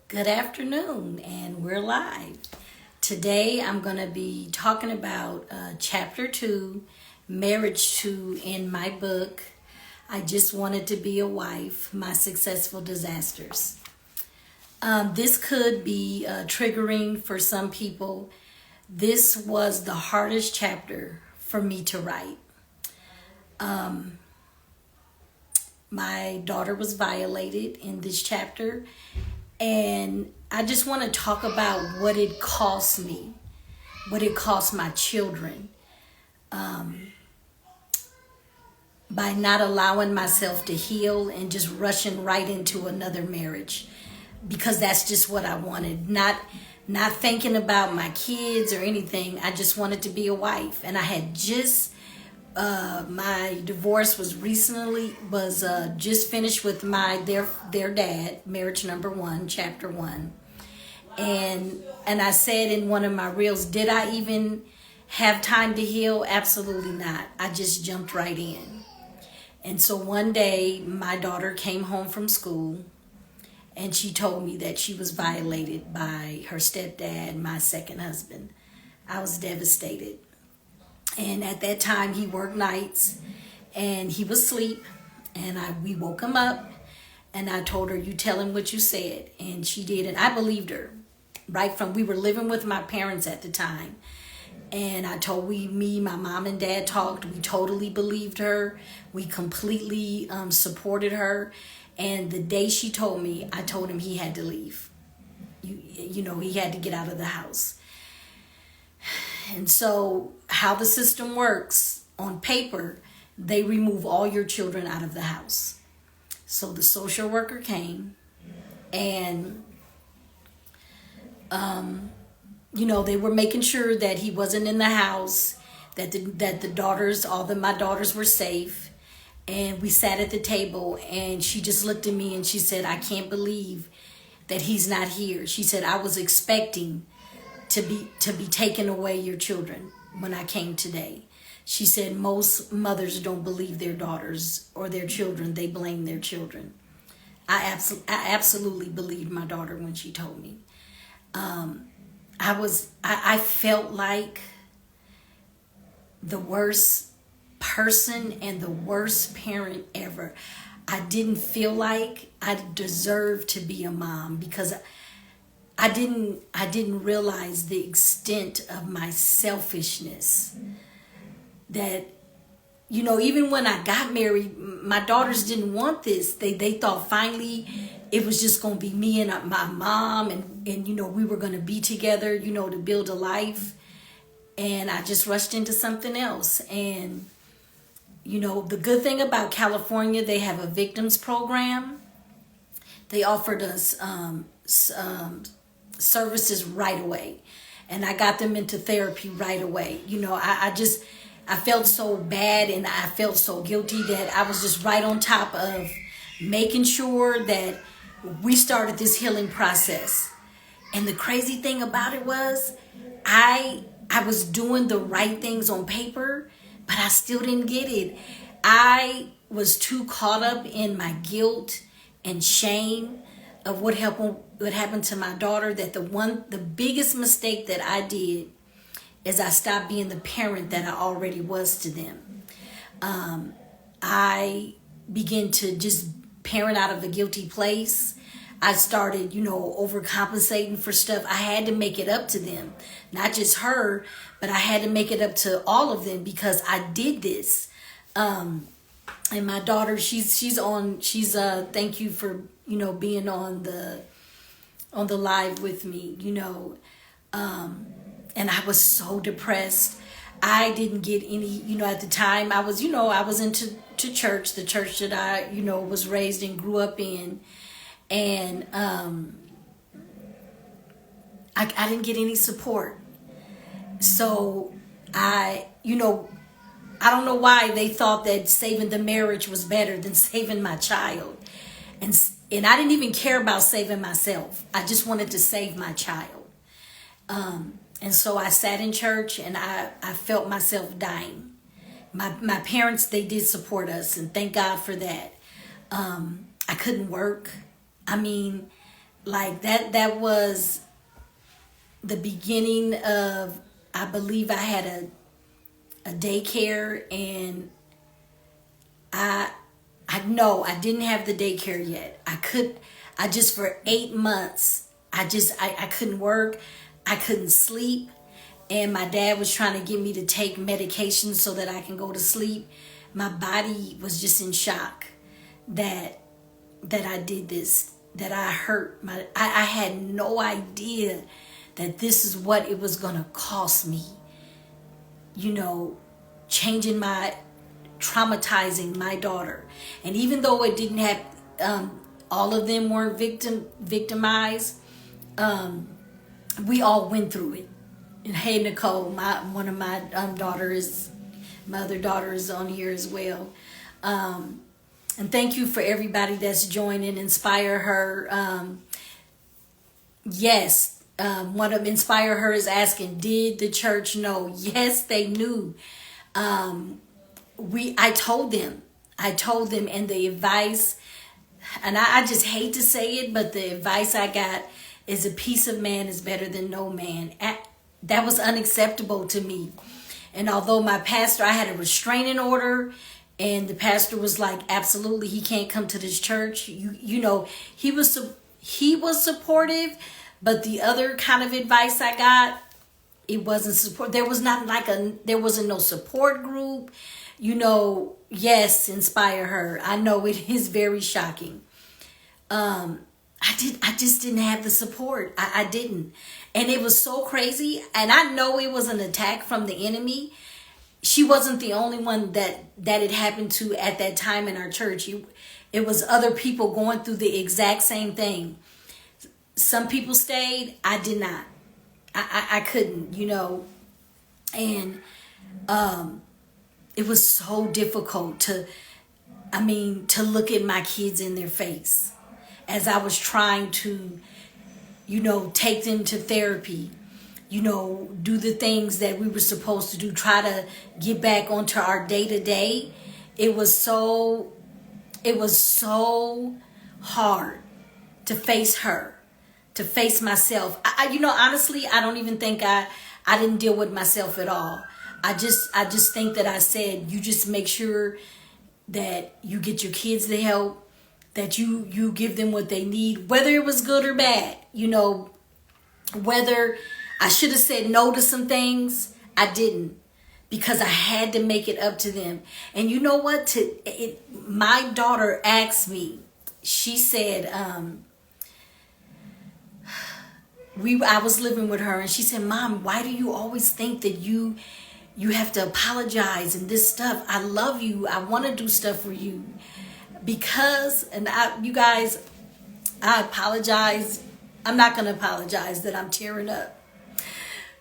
Good afternoon, and we're live. Today I'm going to be talking about Chapter 2, Marriage 2 in my book, I Just Wanted to Be a Wife, My Successful Disasters. This could be triggering for some people. This was the hardest chapter for me to write. My daughter was violated in this chapter, and I just want to talk about what it cost me, what it cost my children, by not allowing myself to heal and just rushing right into another marriage, because that's just what I wanted. Not thinking about my kids or anything. I just wanted to be a wife, and I had just my divorce was just finished with their dad, marriage number 1, chapter 1. And I said in one of my reels, did I even have time to heal? Absolutely not. I just jumped right in. And so one day my daughter came home from school and she told me that she was violated by her stepdad, my second husband. I was devastated. And at that time, he worked nights, and he was asleep, and we woke him up, and I told her, you tell him what you said, and she did, and I believed her. We were living with my parents at the time, and I told my mom and dad talked, we totally believed her, we completely supported her, and the day she told me, I told him he had to leave. He had to get out of the house. And so how the system works, on paper, they remove all your children out of the house. So the social worker came and, they were making sure that he wasn't in the house, that my daughters were safe. And we sat at the table and she just looked at me and she said, I can't believe that he's not here. She said, I was expecting to be taken away your children when I came today. She said most mothers don't believe their daughters or their children. They blame their children. I absolutely believed my daughter when she told me. I felt like the worst person and the worst parent ever. I didn't feel like I deserved to be a mom because I didn't realize the extent of my selfishness. That, even when I got married, my daughters didn't want this. They thought finally it was just going to be me and my mom and we were going to be together, to build a life. And I just rushed into something else. And, the good thing about California, they have a victims program. They offered us services right away, and I got them into therapy right away. I felt so bad and I felt so guilty that I was just right on top of making sure that we started this healing process. And the crazy thing about it was I was doing the right things on paper, but I still didn't get it. I was too caught up in my guilt and shame of what happened to my daughter, that the biggest mistake that I did is I stopped being the parent that I already was to them. I began to just parent out of a guilty place. I started, overcompensating for stuff. I had to make it up to them, not just her, but I had to make it up to all of them because I did this. And my daughter, she's thank you for being on the live with me, and I was so depressed. I didn't get any, at the time I was into church, the church that I, was raised and grew up in. And, I didn't get any support. So I don't know why they thought that saving the marriage was better than saving my child. And I didn't even care about saving myself. I just wanted to save my child. And so I sat in church and I felt myself dying. My parents, they did support us, and thank God for that. I couldn't work. like that was the beginning of, I believe I had a daycare, and I I know I didn't have the daycare yet. I just for 8 months, I couldn't work, I couldn't sleep, and my dad was trying to get me to take medication so that I can go to sleep. My body was just in shock that I did this, that I hurt I had no idea that this is what it was gonna cost me. You know, changing my traumatizing my daughter. And even though it didn't have all of them weren't victimized, we all went through it. And hey, Nicole, one of my my other daughter is on here as well. And thank you for everybody that's joining Inspire Her. Yes, one of Inspire Her is asking, did the church know? Yes, they knew. I told them, and the advice, and I just hate to say it, but the advice I got is a piece of man is better than no man. That was unacceptable to me. And although my pastor, I had a restraining order, and the pastor was like, absolutely, he can't come to this church. You know, he was supportive, but the other kind of advice I got, it wasn't support. There was not there wasn't no support group. You know, yes, Inspire Her. I know it is very shocking. I just didn't have the support. I didn't. And it was so crazy. And I know it was an attack from the enemy. She wasn't the only one that it happened to at that time in our church. It was other people going through the exact same thing. Some people stayed. I did not. I couldn't, you know. And it was so difficult to look at my kids in their face as I was trying to, you know, take them to therapy, you know, do the things that we were supposed to do, try to get back onto our day to day. It was so hard to face her, to face myself. You know, honestly, I don't even think I didn't deal with myself at all. I just think that I said, you just make sure that you get your kids the help, that you give them what they need, whether it was good or bad. You know, whether I should have said no to some things, I didn't, because I had to make it up to them. And you know what? My daughter asked me, she said, I was living with her, and she said, Mom, why do you always think that you have to apologize and this stuff? I love you. I want to do stuff for you. Because, you guys, I apologize. I'm not going to apologize that I'm tearing up.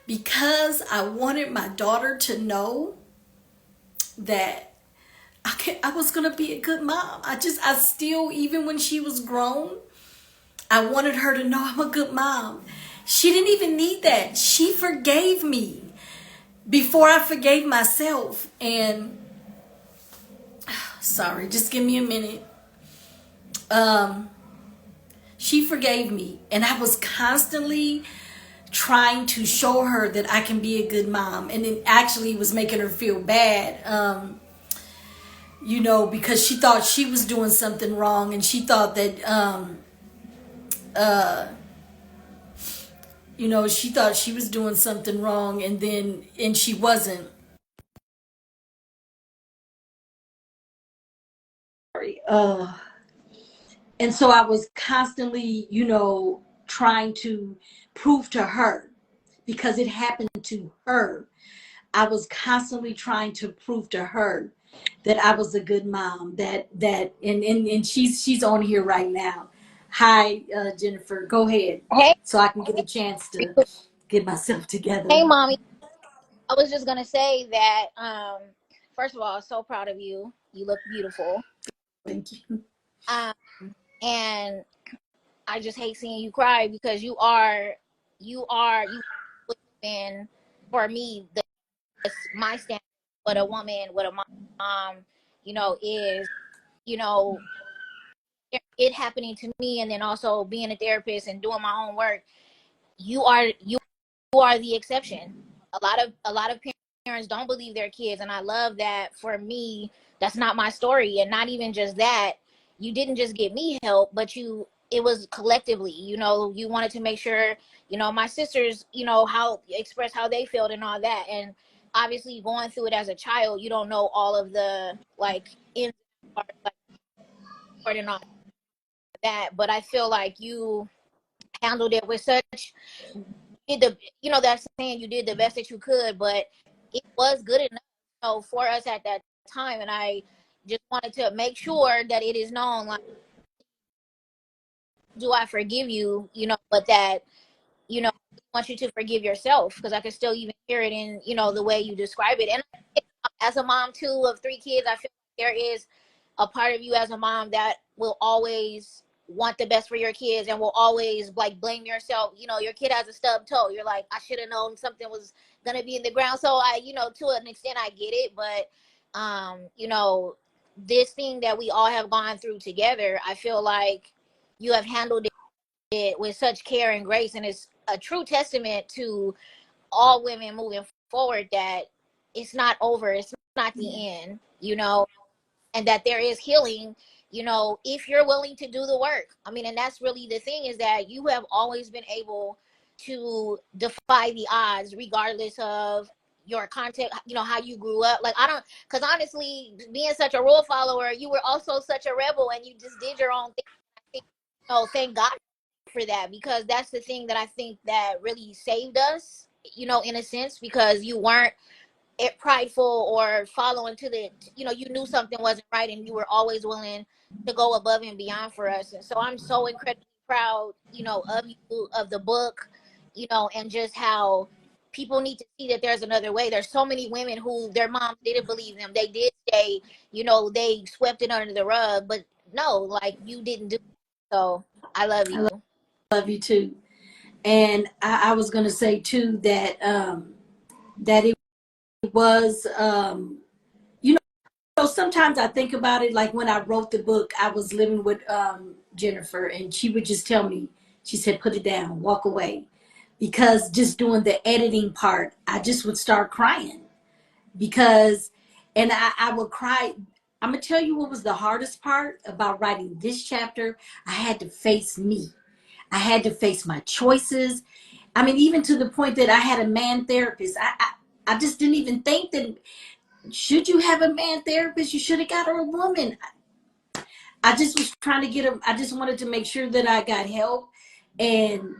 Because I wanted my daughter to know that I was going to be a good mom. I still, even when she was grown, I wanted her to know I'm a good mom. She didn't even need that. She forgave me before I forgave myself. And sorry, just give me a minute. She forgave me, and I was constantly trying to show her that I can be a good mom, and it actually was making her feel bad. You know, because she thought she was doing something wrong, and she thought that you know, she thought she was doing something wrong, and she wasn't. Sorry. And so I was constantly, you know, trying to prove to her, because it happened to her. I was constantly trying to prove to her that I was a good mom. And she's on here right now. Hi, Jennifer. Go ahead, Hey, so I can get a chance to get myself together. hey, mommy. I was just gonna say that. First of all, so proud of you. You look beautiful. Thank you. Um, and I just hate seeing you cry, because you been, for me, my standard. What a woman, what a mom, you know, is, you know, it happening to me, and then also being a therapist and doing my own work, you are the exception. A lot of parents don't believe their kids, and I love that. For me, that's not my story. And not even just that, you didn't just get me help, but it was collectively. You wanted to make sure, my sisters, how express how they felt and all that. And obviously going through it as a child, you don't know all of the like in like and all that. But I feel like you handled it with such did the that saying, you did the best that you could, but it was good enough, for us at that time. And I just wanted to make sure that it is known, like, do I forgive you, but that, I want you to forgive yourself, because I can still even hear it in, the way you describe it. And as a mom too of 3 kids, I feel like there is a part of you as a mom that will always want the best for your kids, and will always like blame yourself. Your kid has a stub toe, you're like, I should have known something was gonna be in the ground. So I, to an extent, I get it. But this thing that we all have gone through together, I feel like you have handled it with such care and grace, and it's a true testament to all women moving forward, that it's not over, it's not the end, and that there is healing, if you're willing to do the work. I mean, and that's really the thing, is that you have always been able to defy the odds, regardless of your content, how you grew up. Like, I don't, because honestly, being such a rule follower, you were also such a rebel, and you just did your own thing. I think, thank God for that, because that's the thing that I think that really saved us, in a sense, because you weren't prideful or following to the, you knew something wasn't right, and you were always willing to go above and beyond for us. And so I'm so incredibly proud, of you, of the book, and just how people need to see that there's another way. There's so many women who their moms didn't believe them, they did say, they swept it under the rug, but no, like, you didn't do it. So I love I you. love you too. And I was going to say too that that it was you sometimes I think about it, like when I wrote the book, I was living with Jennifer, and she would just tell me, she said, put it down, walk away, because just doing the editing part, I just would start crying, because and I would cry. I'm gonna tell you what was the hardest part about writing this chapter. I had to face me. I had to face my choices. I mean, even to the point that I had a man therapist. I just didn't even think that, should you have a man therapist, you should have got a woman. I just was trying to get a, I just wanted to make sure that I got help. And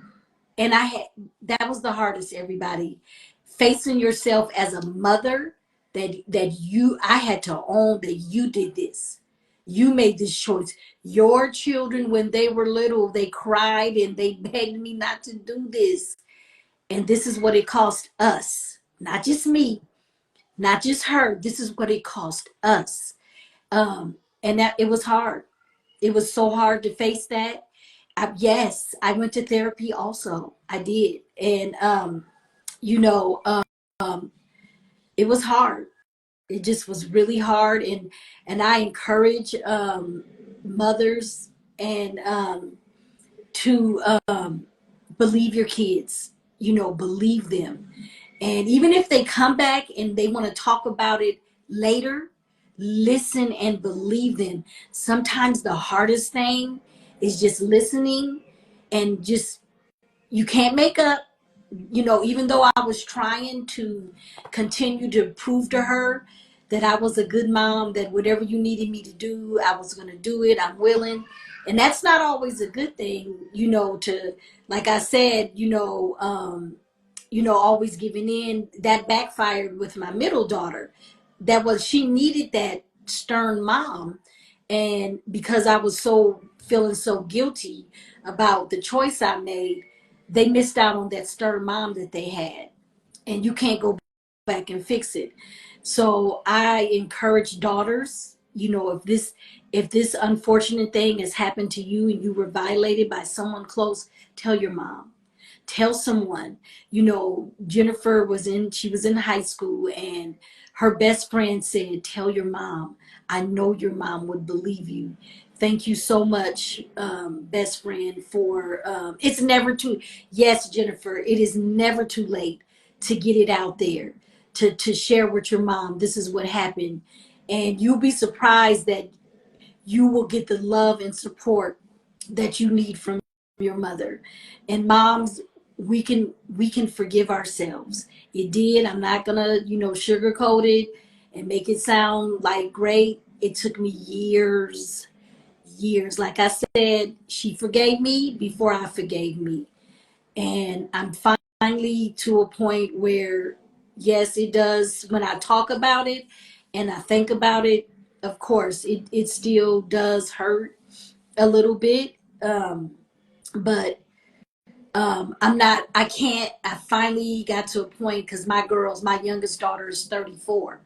I had, that was the hardest, everybody. Facing yourself as a mother, that you, I had to own that you did this. You made this choice. Your children, when they were little, they cried and they begged me not to do this. And this is what it cost us. Not just me, not just her. This is what it cost us. And that, it was hard. It was so hard to face that. Yes, I went to therapy also. I did. And, you know, it was hard. It just was really hard. And I encourage mothers and to believe your kids, believe them. And even if they come back and they want to talk about it later, listen and believe them. Sometimes the hardest thing is just listening, and just, you can't make up. Even though I was trying to continue to prove to her that I was a good mom, that whatever you needed me to do, I was going to do it. I'm willing. And that's not always a good thing, to, like I said, always giving in. That backfired with my middle daughter. That was, she needed that stern mom. And because I was so feeling so guilty about the choice I made, they missed out on that stern mom that they had. And you can't go back and fix it. So I encourage daughters, if this unfortunate thing has happened to you and you were violated by someone close, tell your mom. Tell someone. Jennifer she was in high school, and her best friend said, tell your mom. I know your mom would believe you. Thank you so much, best friend, for it's never too, yes, Jennifer, it is never too late to get it out there, to share with your mom, this is what happened. And you'll be surprised that you will get the love and support that you need from your mother. And moms, we can forgive ourselves. It did. I'm not gonna, sugarcoat it and make it sound like great. It took me years. Like I said, she forgave me before I forgave me. And I'm finally to a point where, yes, it does. When I talk about it and I think about it, of course, it still does hurt a little bit. But I can't, I finally got to a point because my youngest daughter is 34.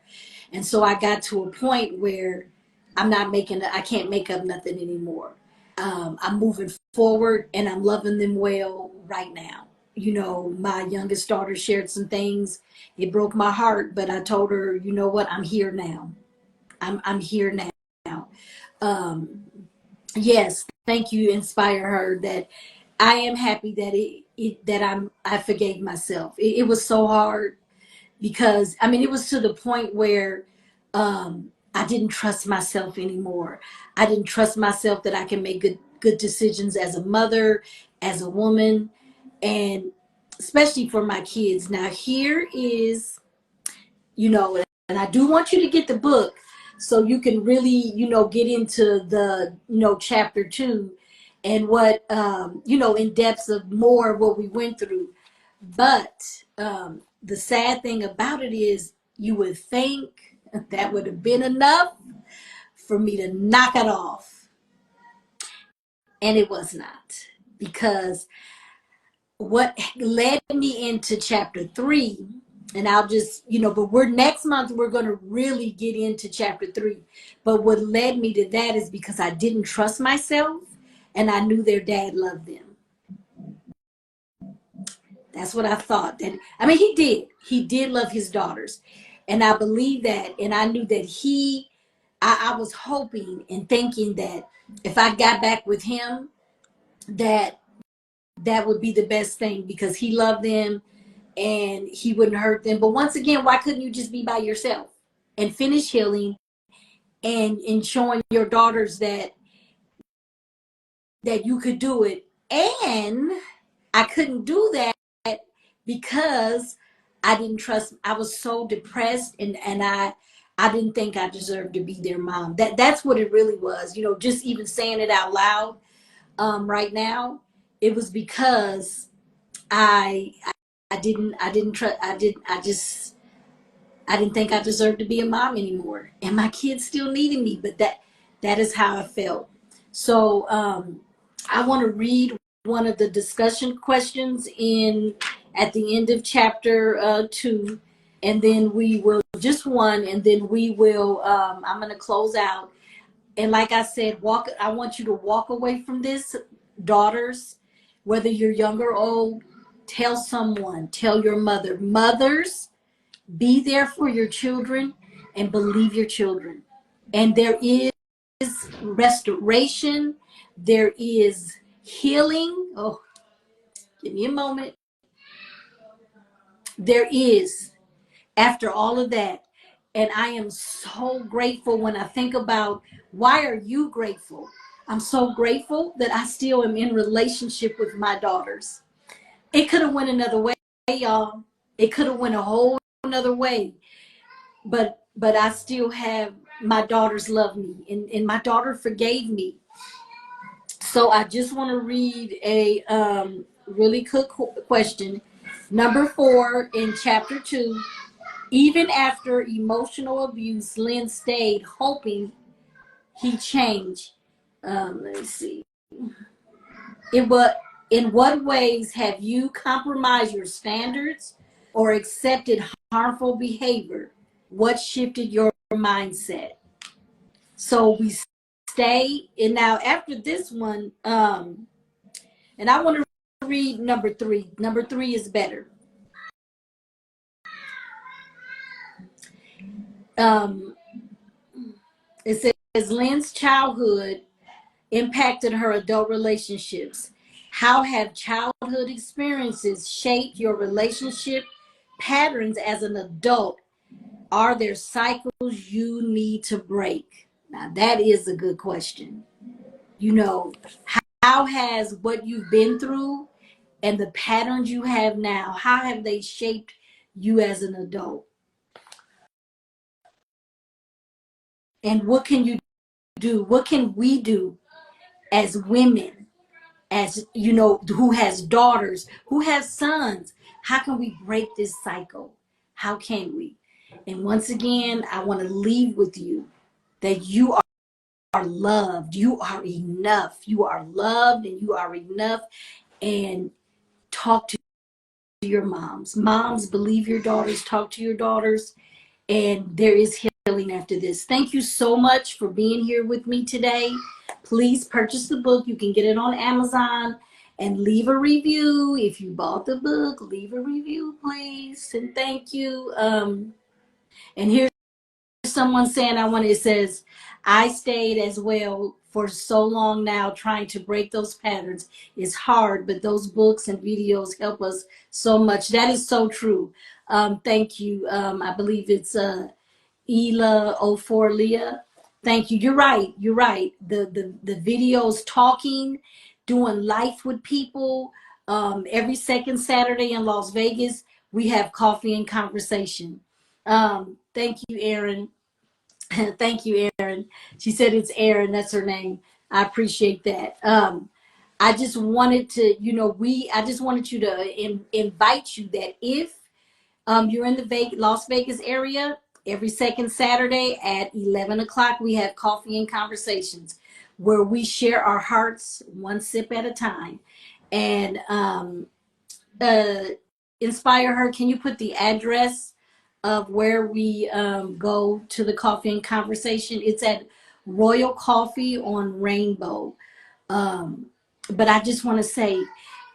And so I got to a point where I can't make up nothing anymore. I'm moving forward and I'm loving them well right now. My youngest daughter shared some things. It broke my heart, but I told her, you know what? I'm here now. I'm here now. Um, yes, thank you. Inspire her that I am happy that I forgave myself. It was so hard because it was to the point where I didn't trust myself anymore. I didn't trust myself that I can make good decisions as a mother, as a woman, and especially for my kids. Now here is, and I do want you to get the book so you can really, get into the, chapter 2 and what, in depths of more of what we went through. But the sad thing about it is, you would think that would have been enough for me to knock it off. And it was not. Because what led me into chapter 3, and I'll just, but next month, we're going to really get into chapter 3. But what led me to that is because I didn't trust myself and I knew their dad loved them. That's what I thought. He did love his daughters. And I believe that. And I knew that I was hoping and thinking that if I got back with him, that that would be the best thing because he loved them and he wouldn't hurt them. But once again, why couldn't you just be by yourself and finish healing and showing your daughters that you could do it? And I couldn't do that because I didn't trust. I was so depressed and I didn't think I deserved to be their mom. That's what it really was. Just even saying it out loud right now, it was because I I didn't trust. I didn't think I deserved to be a mom anymore, and my kids still needed me. But that is how I felt. So I want to read one of the discussion questions in at the end of chapter 2, and then we will just one, and then we will. I'm going to close out, and like I said, walk. I want you to walk away from this, daughters, whether you're young or old. Tell someone. Tell your mother. Mothers, be there for your children and believe your children. And there is restoration, there is healing. Oh, give me a moment. There is, after all of that. And I am so grateful when I think about, why are you grateful? I'm so grateful that I still am in relationship with my daughters. It could have went another way, y'all. It could have went a whole another way. But I still have, my daughters love me, and my daughter forgave me. So I just want to read a really quick question. Number 4 in chapter 2. Even after emotional abuse, Lyn stayed hoping he changed. Let me see. In what ways have you compromised your standards or accepted harmful behavior? What shifted your mindset? So we stay, and now after this one, and I want to read number 3. Number 3 is better. Um, it says Lyn's childhood impacted her adult relationships. How have childhood experiences shaped your relationship patterns as an adult? Are there cycles you need to break? Now, that is a good question. You know, how has what you've been through and the patterns you have now, how have they shaped you as an adult? And what can you do? What can we do as women, as you know, who has daughters, who has sons? How can we break this cycle? How can we? And once again, I want to leave with you that you are loved. You are enough. You are loved and you are enough. And talk to your moms. Moms, believe your daughters, talk to your daughters, and there is healing after this. Thank you so much for being here with me today. Please purchase the book. You can get it on Amazon and leave a review. If you bought the book, leave a review, please. And thank you. And here's someone saying, it says, I stayed as well for so long now trying to break those patterns. It's hard, but those books and videos help us so much. That is so true. Thank you. I believe it's Ela Oforlia. Thank you. You're right. You're right. The videos talking, doing life with people. Every second Saturday in Las Vegas, we have coffee and conversation. Thank you, Erin. Thank you, Erin. She said it's Erin. That's her name. I appreciate that. I just wanted to, I just wanted you to invite you that if you're in the Las Vegas area, every second Saturday at 11 o'clock, we have coffee and conversations where we share our hearts one sip at a time. And uh, inspire her. Can you put the address of where we go to the coffee and conversation? It's at Royal Coffee on Rainbow. But I just want to say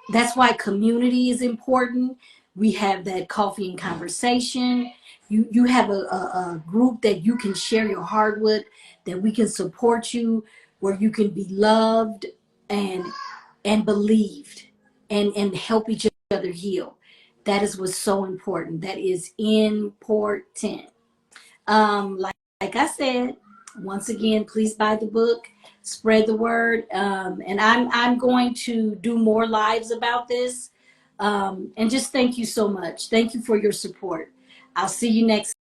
that's why community is important. We have that coffee and conversation. You have a group that you can share your heart with, that we can support you, where you can be loved and believed and help each other heal. That is what's so important. That is important. Like I said, once again, please buy the book, spread the word, and I'm going to do more lives about this. And just thank you so much. Thank you for your support. I'll see you next